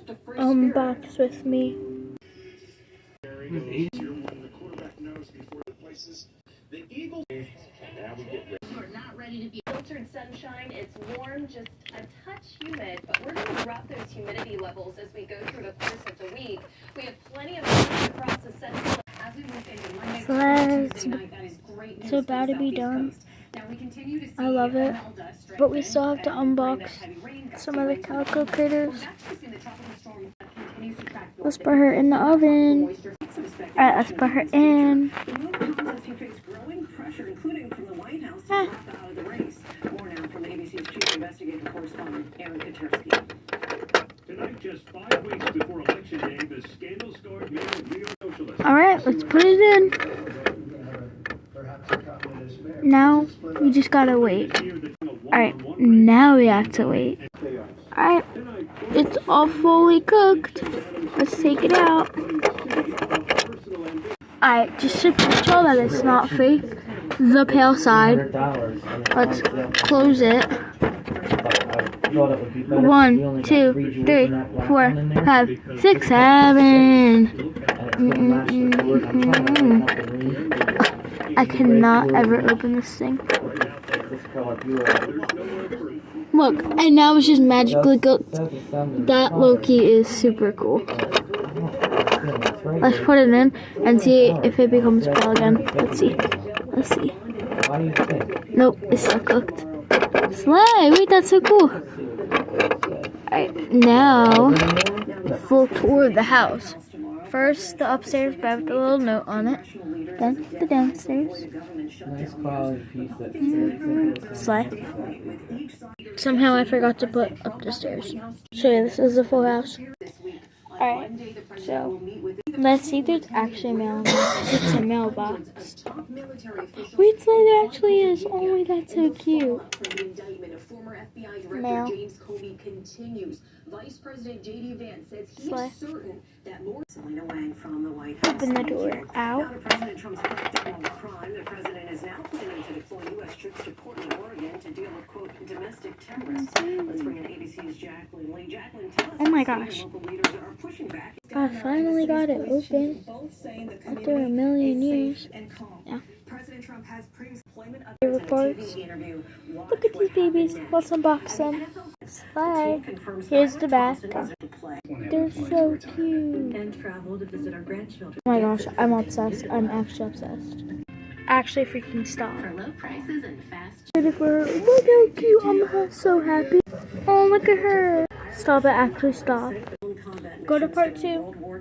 unbox with me. We're not ready to be filtered sunshine. It's warm, just a touch humid, but we're going to drop those humidity levels as we go through the course of the week. We have plenty of time across the central as we move into Monday. It's about to be done. I love it, but we still have to unbox some of the calico critters. Let's put her in the oven. Alright, let's put her in. Ah. Alright, let's put it in. Now we just gotta wait. Alright, now we have to wait. Alright, it's all fully cooked. Let's take it out. Alright, just to show that it's not fake, the pale side. Let's close it. 1, 2, 3, 4, 5, 6, 7. I cannot ever open this thing. Look, and now it's just magically cooked. That Loki is super cool. Let's put it in and see if it becomes pale again. Let's see. Let's see. Nope, it's still cooked. Slay! Wait, that's so cool. Alright, now full tour of the house. First, the upstairs bed with a little note on it. Then the downstairs. Slay. Somehow I forgot to put up the stairs. So yeah, this is the full house. Alright, so let's see if there's actually mail in there. It's a mailbox. Wait, so there actually is. Oh my, that's so cute. Mail. Vice President J.D. Vance says he's certain that Selena Wang from the White House. Open the door out. President Trump's crackdown on crime. The president is now planning to deploy U.S. troops to Portland, Oregon to deal with, quote, domestic terrorists. Let's bring in ABC's Jacqueline Lee. Jacqueline, tell us. Oh my gosh. I finally got it open after a million years. Yeah. Reports. Look at these babies. Let's unbox them. Slay. Here's the back. They're so cute. Oh my gosh, I'm obsessed. I'm actually obsessed. Actually freaking stop. Look how cute. I'm so happy. Oh, look at her. Stop it. Actually stop. Go to part 2.